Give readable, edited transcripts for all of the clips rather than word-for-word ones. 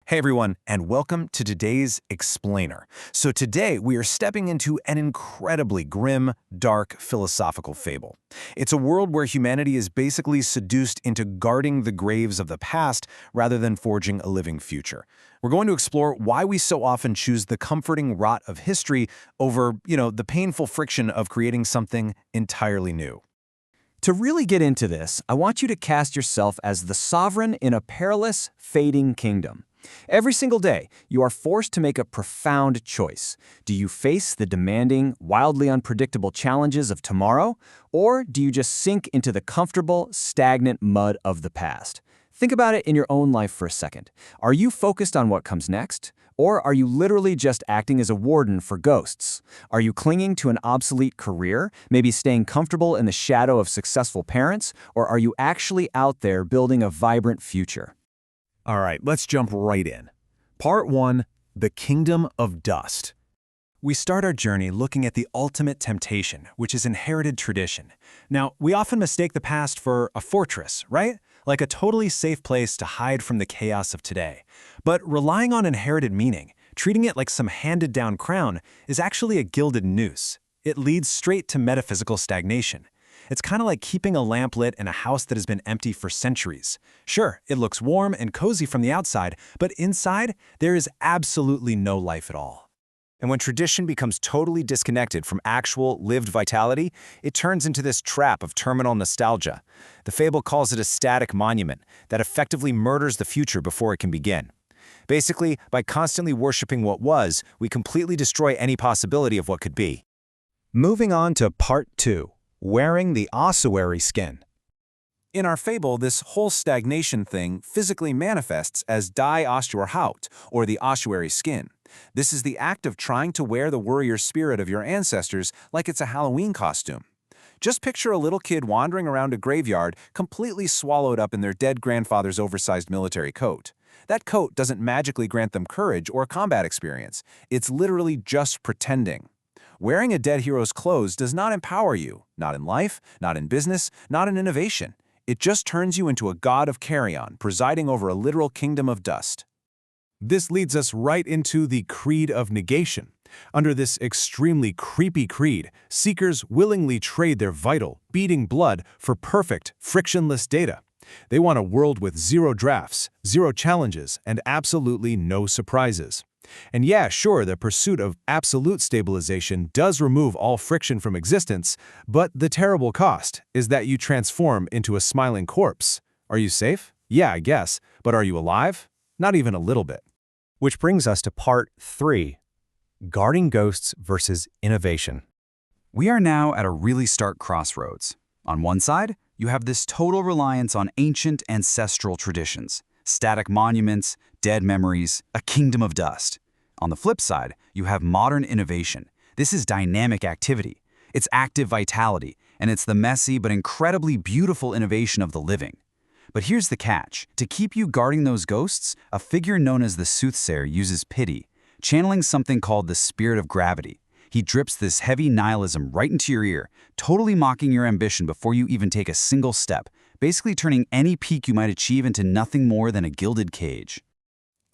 Hey everyone, and welcome to today's Explainer. So today we are stepping into an incredibly grim, dark, philosophical fable. It's a world where humanity is basically seduced into guarding the graves of the past rather than forging a living future. We're going to explore why we so often choose the comforting rot of history over, the painful friction of creating something entirely new. To really get into this, I want you to cast yourself as the sovereign in a perilous, fading kingdom. Every single day, you are forced to make a profound choice. Do you face the demanding, wildly unpredictable challenges of tomorrow, or do you just sink into the comfortable, stagnant mud of the past? Think about it in your own life for a second. Are you focused on what comes next? Or are you literally just acting as a warden for ghosts? Are you clinging to an obsolete career, maybe staying comfortable in the shadow of successful parents? Or are you actually out there building a vibrant future? All right, let's jump right in. Part 1, The Kingdom of Dust. We start our journey looking at the ultimate temptation, which is inherited tradition. Now, we often mistake the past for a fortress, right? Like a totally safe place to hide from the chaos of today. But relying on inherited meaning, treating it like some handed-down crown, is actually a gilded noose. It leads straight to metaphysical stagnation. It's kind of like keeping a lamp lit in a house that has been empty for centuries. Sure, it looks warm and cozy from the outside, but inside, there is absolutely no life at all. And when tradition becomes totally disconnected from actual, lived vitality, it turns into this trap of terminal nostalgia. The fable calls it a static monument that effectively murders the future before it can begin. Basically, by constantly worshiping what was, we completely destroy any possibility of what could be. Moving on to Part 2. Wearing the ossuary skin. In our fable, this whole stagnation thing physically manifests as die Ossuarhaut, or the ossuary skin. This is the act of trying to wear the warrior spirit of your ancestors like it's a Halloween costume. Just picture a little kid wandering around a graveyard, completely swallowed up in their dead grandfather's oversized military coat. That coat doesn't magically grant them courage or combat experience. It's literally just pretending. Wearing a dead hero's clothes does not empower you, not in life, not in business, not in innovation. It just turns you into a god of carrion, presiding over a literal kingdom of dust. This leads us right into the Creed of Negation. Under this extremely creepy creed, seekers willingly trade their vital, beating blood for perfect, frictionless data. They want a world with zero drafts, zero challenges, and absolutely no surprises. And yeah, sure, the pursuit of absolute stabilization does remove all friction from existence, but the terrible cost is that you transform into a smiling corpse. Are you safe? Yeah, I guess. But are you alive? Not even a little bit. Which brings us to Part 3, Guarding Ghosts versus Innovation. We are now at a really stark crossroads. On one side, you have this total reliance on ancient ancestral traditions, static monuments, dead memories, a kingdom of dust. On the flip side, you have modern innovation. This is dynamic activity. It's active vitality, and it's the messy but incredibly beautiful innovation of the living. But here's the catch. To keep you guarding those ghosts, a figure known as the soothsayer uses pity, channeling something called the spirit of gravity. He drips this heavy nihilism right into your ear, totally mocking your ambition before you even take a single step, basically turning any peak you might achieve into nothing more than a gilded cage.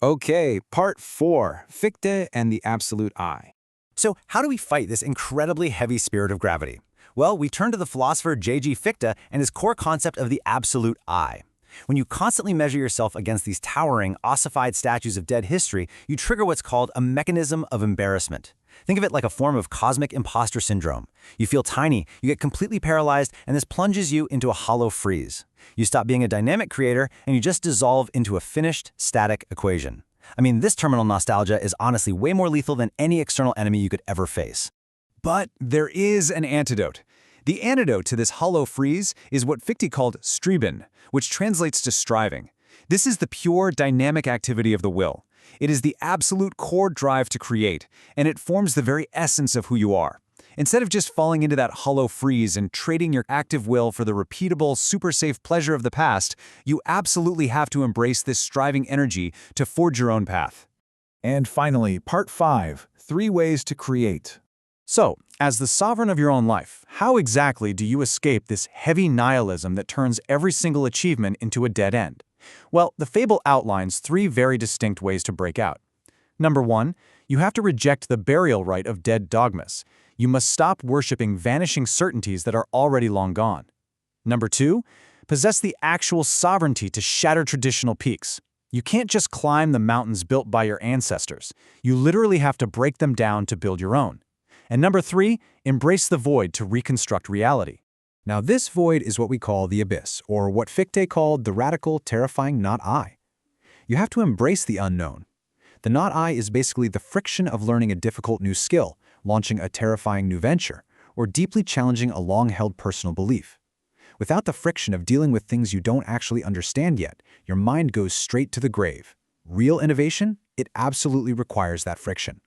Okay, Part 4, Fichte and the Absolute I. So how do we fight this incredibly heavy spirit of gravity? Well, we turn to the philosopher J.G. Fichte and his core concept of the absolute I. When you constantly measure yourself against these towering, ossified statues of dead history, you trigger what's called a mechanism of embarrassment. Think of it like a form of cosmic imposter syndrome. You feel tiny, you get completely paralyzed, and this plunges you into a hollow freeze. You stop being a dynamic creator, and you just dissolve into a finished, static equation. I mean, this terminal nostalgia is honestly way more lethal than any external enemy you could ever face. But there is an antidote. The antidote to this hollow freeze is what Fichte called Streben, which translates to striving. This is the pure, dynamic activity of the will. It is the absolute core drive to create, and it forms the very essence of who you are. Instead of just falling into that hollow freeze and trading your active will for the repeatable, super-safe pleasure of the past, you absolutely have to embrace this striving energy to forge your own path. And finally, Part 5, 3 Ways to Create. So, as the sovereign of your own life, how exactly do you escape this heavy nihilism that turns every single achievement into a dead end? Well, the fable outlines 3 very distinct ways to break out. Number 1, you have to reject the burial rite of dead dogmas. You must stop worshiping vanishing certainties that are already long gone. Number 2, possess the actual sovereignty to shatter traditional peaks. You can't just climb the mountains built by your ancestors. You literally have to break them down to build your own. And number 3, embrace the void to reconstruct reality. Now this void is what we call the abyss, or what Fichte called the radical, terrifying not I. You have to embrace the unknown. The not I is basically the friction of learning a difficult new skill, launching a terrifying new venture, or deeply challenging a long-held personal belief. Without the friction of dealing with things you don't actually understand yet, your mind goes straight to the grave. Real innovation? It absolutely requires that friction.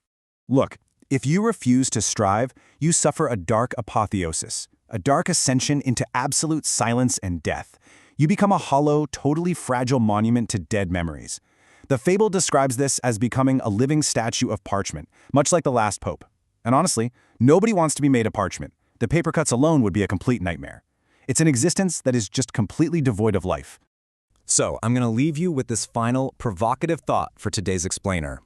Look, if you refuse to strive, you suffer a dark apotheosis, a dark ascension into absolute silence and death. You become a hollow, totally fragile monument to dead memories. The fable describes this as becoming a living statue of parchment, much like the last pope. And honestly, nobody wants to be made of parchment. The paper cuts alone would be a complete nightmare. It's an existence that is just completely devoid of life. So, I'm going to leave you with this final, provocative thought for today's explainer.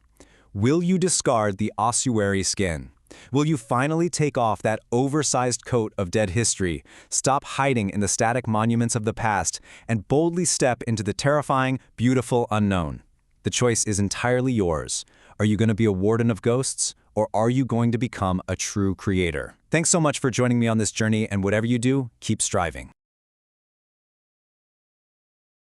Will you discard the ossuary skin? Will you finally take off that oversized coat of dead history, stop hiding in the static monuments of the past, and boldly step into the terrifying, beautiful unknown? The choice is entirely yours. Are you going to be a warden of ghosts, or are you going to become a true creator? Thanks so much for joining me on this journey, and whatever you do, keep striving.